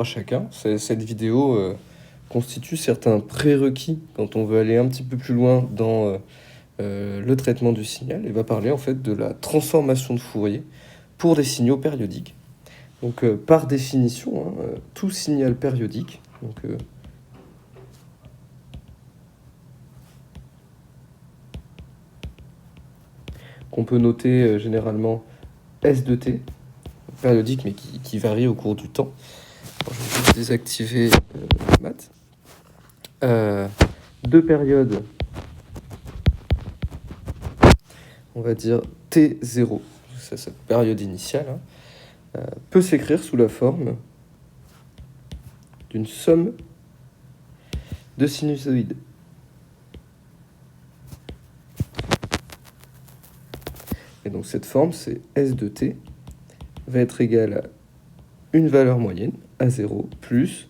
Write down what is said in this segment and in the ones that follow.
à chacun. Cette vidéo constitue certains prérequis quand on veut aller un petit peu plus loin dans le traitement du signal et va parler en fait de la transformation de Fourier pour des signaux périodiques. Donc par définition, tout signal périodique, qu'on peut noter généralement S de t, périodique mais qui varie au cours du temps. Alors, je vais juste désactiver maths. Deux périodes, on va dire T0, c'est cette période initiale, peut s'écrire sous la forme d'une somme de sinusoïdes. Et donc cette forme, c'est S de t, va être égale à une valeur moyenne, A0, plus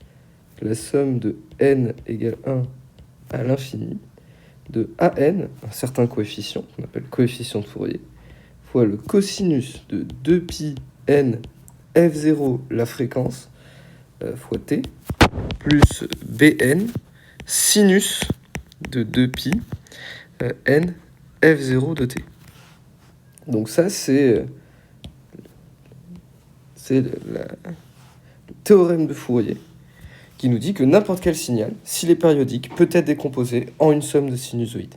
la somme de n égale 1 à l'infini, de an, un certain coefficient, qu'on appelle coefficient de Fourier, fois le cosinus de 2pi n f0, la fréquence, fois t, plus bn, sinus de 2pi n f0 de t. Donc ça, c'est le théorème de Fourier qui nous dit que n'importe quel signal, s'il est périodique, peut être décomposé en une somme de sinusoïdes.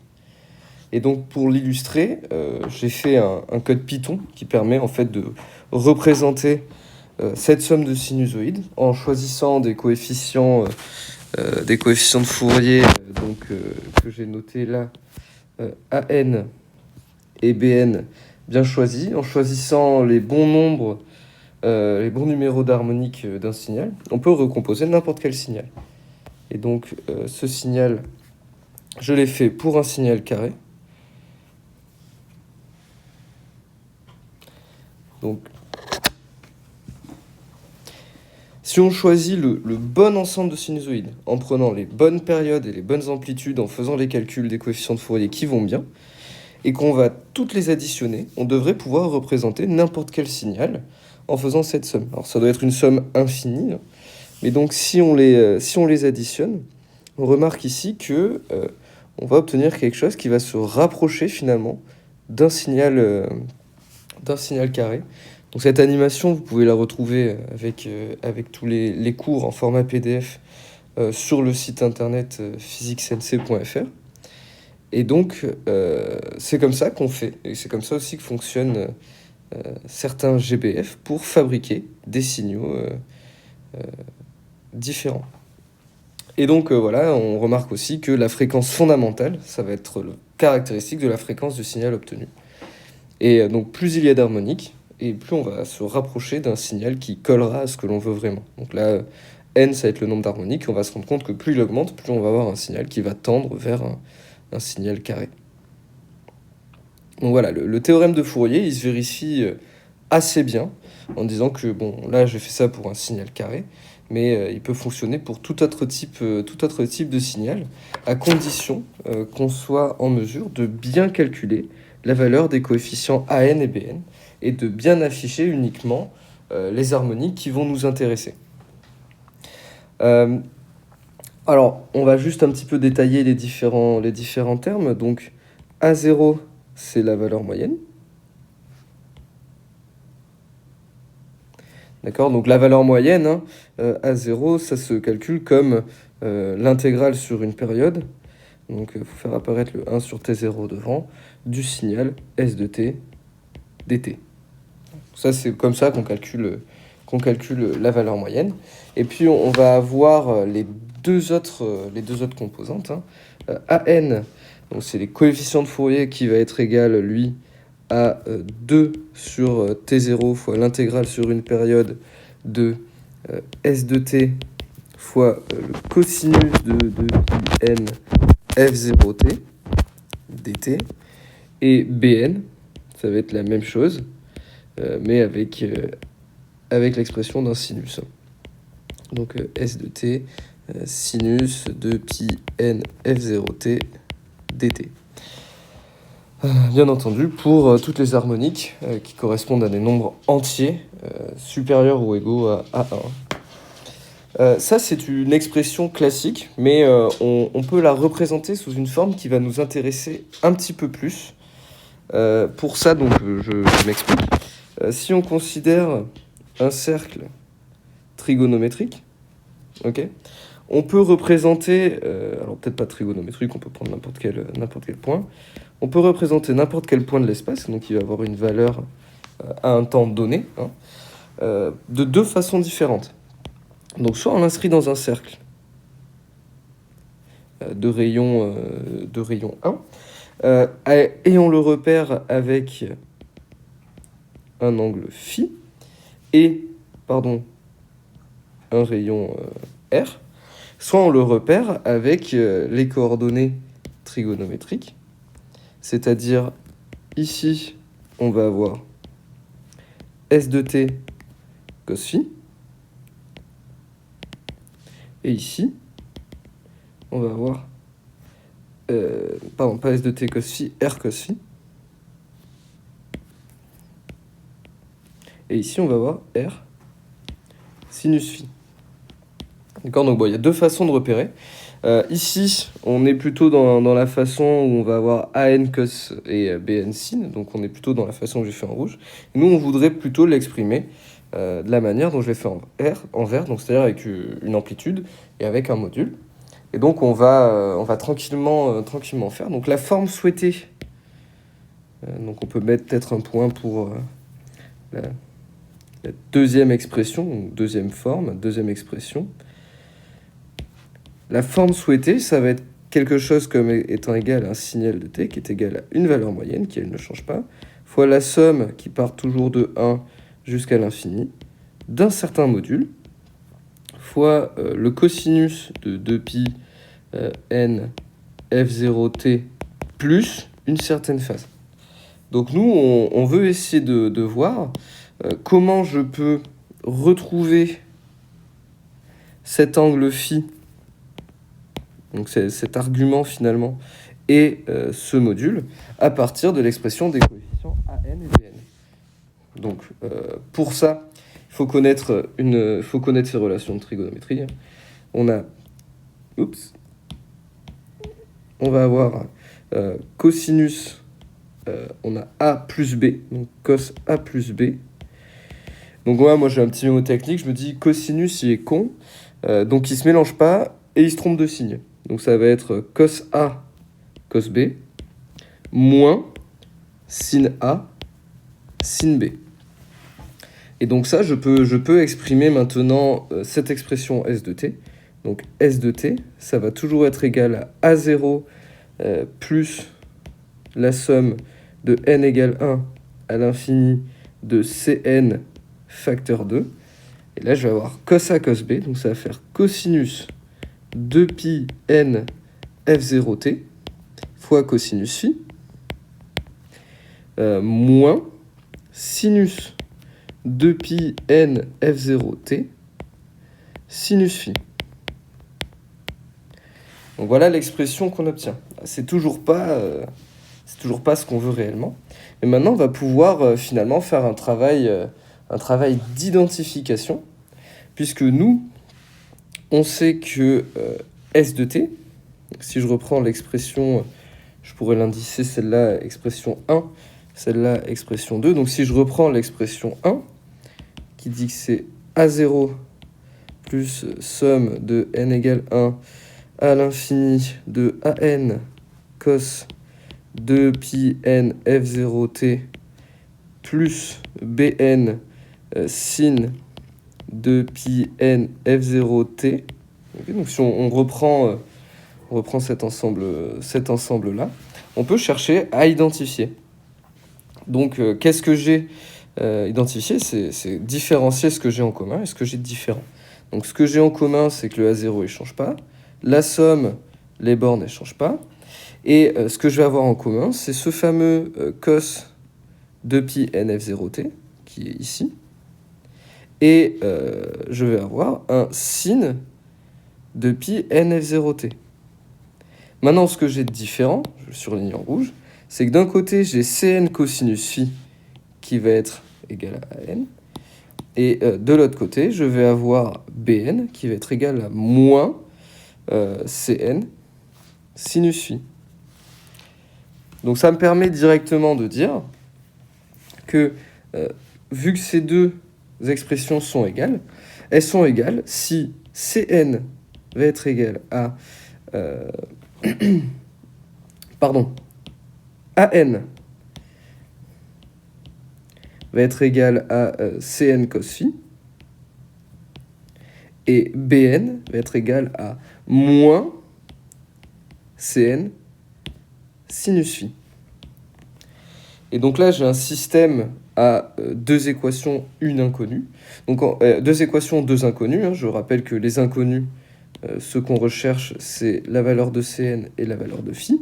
Et donc pour l'illustrer, j'ai fait un code Python qui permet en fait de représenter cette somme de sinusoïdes en choisissant des coefficients de Fourier que j'ai noté là, AN et BN bien choisis, en choisissant les bons nombres, les bons numéros d'harmonique d'un signal, on peut recomposer n'importe quel signal. Et donc ce signal, je l'ai fait pour un signal carré. Donc si on choisit le bon ensemble de sinusoïdes, en prenant les bonnes périodes et les bonnes amplitudes, en faisant les calculs des coefficients de Fourier qui vont bien, et qu'on va toutes les additionner, on devrait pouvoir représenter n'importe quel signal en faisant cette somme. Alors ça doit être une somme infinie, mais donc si on les additionne, on remarque ici que on va obtenir quelque chose qui va se rapprocher finalement d'un signal carré. Donc cette animation, vous pouvez la retrouver avec tous les cours en format PDF sur le site internet physiquesnc.fr. Et donc, c'est comme ça qu'on fait, et c'est comme ça aussi que fonctionnent certains GBF pour fabriquer des signaux différents. Et donc, voilà, on remarque aussi que la fréquence fondamentale, ça va être le caractéristique de la fréquence du signal obtenu. Et donc, plus il y a d'harmoniques, et plus on va se rapprocher d'un signal qui collera à ce que l'on veut vraiment. Donc là, n, ça va être le nombre d'harmoniques, et on va se rendre compte que plus il augmente, plus on va avoir un signal qui va tendre vers un signal carré. Donc voilà, le théorème de Fourier, il se vérifie assez bien en disant que, bon, là j'ai fait ça pour un signal carré, mais il peut fonctionner pour tout autre type de signal, à condition qu'on soit en mesure de bien calculer la valeur des coefficients AN et BN, et de bien afficher uniquement les harmoniques qui vont nous intéresser. Alors, on va juste un petit peu détailler les différents termes. Donc, A0, c'est la valeur moyenne. D'accord ? Donc, la valeur moyenne, A0, ça se calcule comme l'intégrale sur une période. Donc, il faut faire apparaître le 1 sur T0 devant, du signal S de t dt. Ça, c'est comme ça qu'on calcule la valeur moyenne. Et puis, on va avoir les deux autres composantes. AN, donc c'est les coefficients de Fourier qui va être égal, lui, à 2 sur T0 fois l'intégrale sur une période de S de t fois le cosinus de pi n f0t dt. Et Bn, ça va être la même chose, mais avec l'expression d'un sinus. Donc S de t, sinus de pi n f0t dt. Bien entendu, pour toutes les harmoniques qui correspondent à des nombres entiers supérieurs ou égaux à A1. Ça, c'est une expression classique, mais on peut la représenter sous une forme qui va nous intéresser un petit peu plus. Pour ça, donc, je m'explique. Si on considère un cercle trigonométrique, ok, on peut représenter, alors peut-être pas trigonométrique, on peut prendre n'importe quel point, on peut représenter n'importe quel point de l'espace, donc il va avoir une valeur à un temps donné, hein, de deux façons différentes. Donc soit on l'inscrit dans un cercle de rayon 1, et on le repère avec un angle phi et, un rayon r, soit on le repère avec les coordonnées trigonométriques, c'est-à-dire ici on va avoir s de t cos phi, et ici on va avoir pas s de t cos phi, r cos phi, et ici on va avoir r sinus phi. D'accord, donc bon, il y a deux façons de repérer. Ici, on est plutôt dans la façon où on va avoir AN cos et BN sin, donc on est plutôt dans la façon que j'ai fait en rouge. Nous, on voudrait plutôt l'exprimer de la manière dont je l'ai fait en vert, donc c'est-à-dire avec une amplitude et avec un module. Et donc on va tranquillement faire. Donc la forme souhaitée, donc on peut mettre peut-être un point pour la deuxième expression, donc deuxième forme, deuxième expression. La forme souhaitée, ça va être quelque chose comme étant égal à un signal de t qui est égal à une valeur moyenne, qui elle ne change pas, fois la somme qui part toujours de 1 jusqu'à l'infini, d'un certain module, fois le cosinus de 2pi n f0t plus une certaine phase. Donc nous, on veut essayer de voir comment je peux retrouver cet angle phi, donc c'est cet argument finalement, et ce module, à partir de l'expression des coefficients AN et BN. Donc pour ça, il faut connaître ces relations de trigonométrie. On va avoir cosinus, on a A plus B, donc cos A plus B. Donc moi j'ai un petit mémo technique, je me dis cosinus il est con, donc il se mélange pas et il se trompe de signe. Donc ça va être cos A, cos B, moins sin A, sin B. Et donc ça, je peux exprimer maintenant cette expression S de t. Donc S de t, ça va toujours être égal à A0 plus la somme de n égale 1 à l'infini de Cn facteur 2. Et là, je vais avoir cos A, cos B, donc ça va faire cosinus 2pi n f0t fois cosinus phi moins sinus 2pi n f0t sinus phi. Donc voilà l'expression qu'on obtient. C'est toujours pas ce qu'on veut réellement. Mais maintenant, on va pouvoir finalement faire un travail d'identification, puisque nous, on sait que S de t, si je reprends l'expression, je pourrais l'indicer celle-là, expression 1, celle-là, expression 2. Donc si je reprends l'expression 1, qui dit que c'est A0 plus somme de n égale 1 à l'infini de AN cos 2pi n f0t plus bn sin 2pi n f0t. Okay, donc si on reprend cet ensemble-là, on peut chercher à identifier. Donc qu'est-ce que j'ai identifié, c'est différencier ce que j'ai en commun et ce que j'ai de différent. Donc ce que j'ai en commun, c'est que le A0 ne change pas, la somme, les bornes ne changent pas, et ce que je vais avoir en commun, c'est ce fameux cos 2pi nf0t, qui est ici, et je vais avoir un sin de pi nf0t. Maintenant, ce que j'ai de différent, je surligne en rouge, c'est que d'un côté, j'ai Cn cosinus phi qui va être égal à n, Et de l'autre côté, je vais avoir Bn qui va être égal à moins Cn sinus phi. Donc ça me permet directement de dire que, vu que ces deux expressions sont égales, elles sont égales si Cn va être égal à... pardon. An va être égal à Cn cos phi, et Bn va être égal à moins Cn sinus phi. Et donc là, j'ai un système à deux équations, une inconnue. Donc deux équations, deux inconnues. Hein. Je rappelle que les inconnus, ce qu'on recherche, c'est la valeur de Cn et la valeur de phi,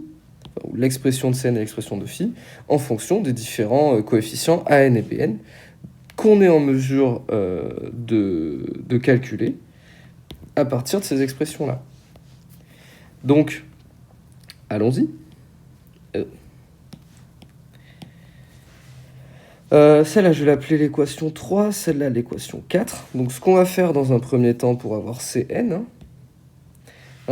ou l'expression de Cn et l'expression de phi, en fonction des différents coefficients An et Bn, qu'on est en mesure de calculer à partir de ces expressions-là. Donc, allons-y. Celle-là, je vais l'appeler l'équation 3, celle-là, l'équation 4. Donc, ce qu'on va faire dans un premier temps pour avoir Cn,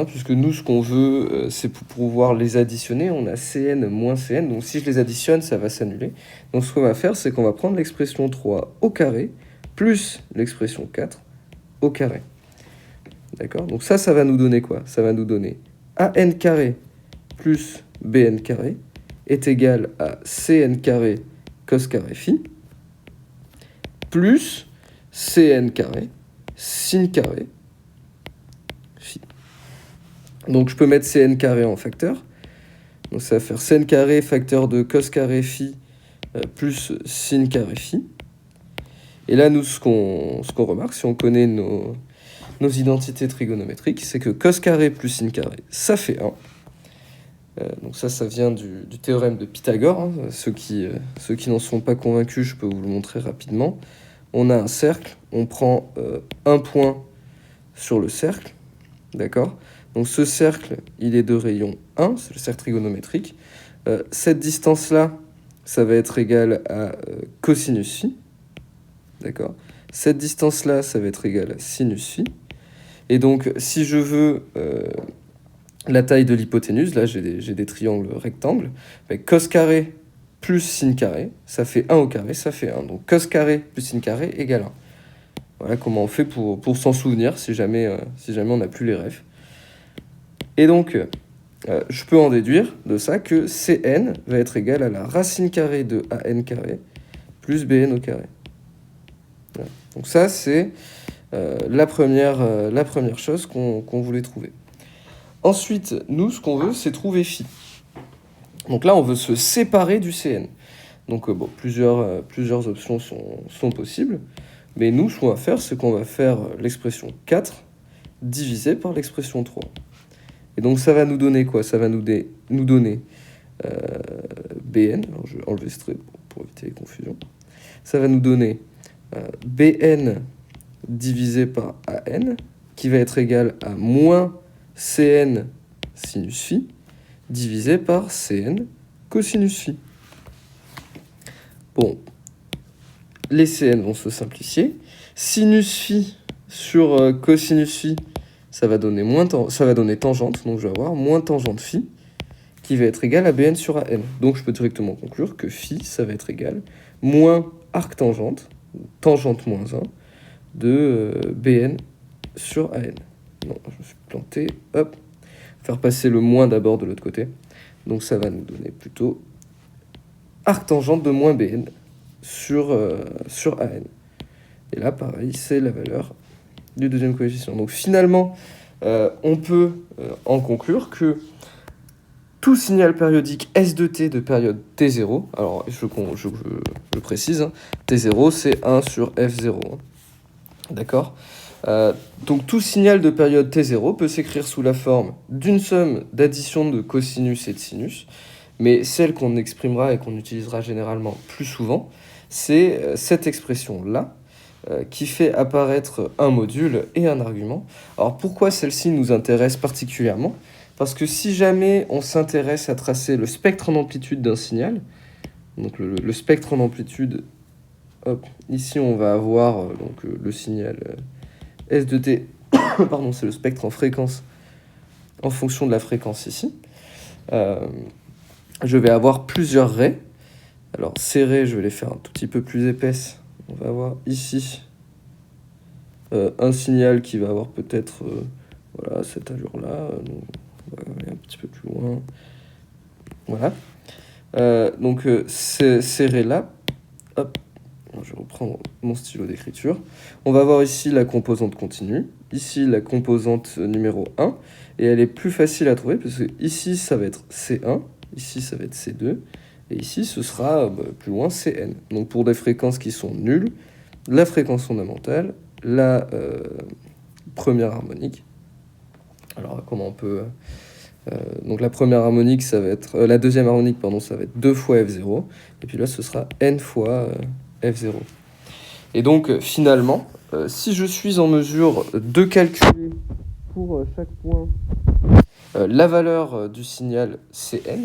puisque nous, ce qu'on veut, c'est pour pouvoir les additionner. On a Cn moins Cn, donc si je les additionne, ça va s'annuler. Donc, ce qu'on va faire, c'est qu'on va prendre l'expression 3 au carré, plus l'expression 4 au carré. D'accord? Donc ça va nous donner quoi? Ça va nous donner an carré plus bn carré est égal à cn carré cos carré phi plus cn carré sin carré phi. Donc je peux mettre cn carré en facteur. Donc ça va faire cn carré facteur de cos carré phi plus sin carré phi. Et là, nous, ce qu'on remarque, si on connaît nos identités trigonométriques, c'est que cos carré plus sin carré, ça fait 1. Donc ça vient du théorème de Pythagore. Hein. Ceux qui n'en sont pas convaincus, je peux vous le montrer rapidement. On a un cercle, on prend un point sur le cercle, d'accord? Donc ce cercle, il est de rayon 1, c'est le cercle trigonométrique. Cette distance-là, ça va être égal à cosinus phi, d'accord? Cette distance-là, ça va être égal à sinus phi. Et donc, si je veux la taille de l'hypoténuse, là j'ai des triangles rectangles, cos carré plus sin carré, ça fait 1 au carré, ça fait 1. Donc cos carré plus sin carré égale 1. Voilà comment on fait pour s'en souvenir si jamais on n'a plus les rêves. Et donc, je peux en déduire de ça que Cn va être égal à la racine carrée de An carré plus Bn au carré. Voilà. Donc ça, c'est la première chose qu'on voulait trouver. Ensuite, nous, ce qu'on veut, c'est trouver phi. Donc là, on veut se séparer du Cn. Donc plusieurs options sont possibles. Mais nous, ce qu'on va faire, c'est qu'on va faire l'expression 4 divisé par l'expression 3. Et donc ça va nous donner quoi? Ça va nous donner Bn. Alors, je vais enlever ce trait pour éviter les confusions. Ça va nous donner Bn divisé par An, qui va être égal à moins Cn sinus phi, divisé par Cn cosinus phi. Bon, les Cn vont se simplifier. Sinus phi sur cosinus phi, ça va donner tangente, donc je vais avoir moins tangente phi, qui va être égal à Bn sur An. Donc je peux directement conclure que phi, ça va être égal moins arc tangente moins 1, de Bn sur An. Non, je me suis planté. Hop. Faire passer le moins d'abord de l'autre côté. Donc ça va nous donner plutôt arc tangente de moins Bn sur An. Et là, pareil, c'est la valeur du deuxième coefficient. Donc finalement, on peut en conclure que tout signal périodique S de t de période T0, alors je précise, hein, T0 c'est 1 sur F0. Hein. D'accord? Donc tout signal de période T0 peut s'écrire sous la forme d'une somme d'addition de cosinus et de sinus, mais celle qu'on exprimera et qu'on utilisera généralement plus souvent, c'est cette expression-là, qui fait apparaître un module et un argument. Alors pourquoi celle-ci nous intéresse particulièrement? Parce que si jamais on s'intéresse à tracer le spectre en amplitude d'un signal, donc le spectre en amplitude, hop, ici on va avoir le signal S de t, pardon, c'est le spectre en fréquence en fonction de la fréquence ici. Je vais avoir plusieurs raies. Alors ces raies, je vais les faire un tout petit peu plus épaisses. On va avoir ici un signal qui va avoir peut-être voilà, cette allure-là. On va aller un petit peu plus loin. Voilà. Donc ces raies-là, hop, je vais reprendre mon stylo d'écriture. On va avoir ici la composante continue, ici la composante numéro 1, et elle est plus facile à trouver parce que ici ça va être C1, ici ça va être C2, et ici ce sera plus loin CN. Donc pour des fréquences qui sont nulles, la fréquence fondamentale, la première harmonique. Alors comment on peut... donc la première harmonique, ça va être... la deuxième harmonique, pardon, ça va être 2 fois F0, et puis là ce sera N fois F0. Et donc finalement, si je suis en mesure de calculer pour chaque point la valeur du signal Cn,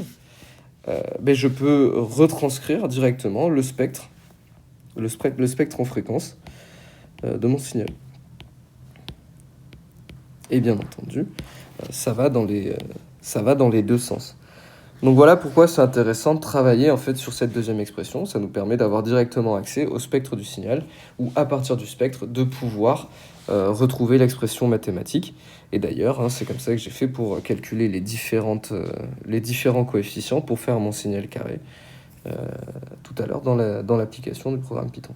je peux retranscrire directement le spectre en fréquence de mon signal. Et bien entendu, ça va dans les deux sens. Donc voilà pourquoi c'est intéressant de travailler en fait sur cette deuxième expression. Ça nous permet d'avoir directement accès au spectre du signal, ou à partir du spectre, de pouvoir retrouver l'expression mathématique. Et d'ailleurs, c'est comme ça que j'ai fait pour calculer les différents coefficients pour faire mon signal carré tout à l'heure dans l'application du programme Python.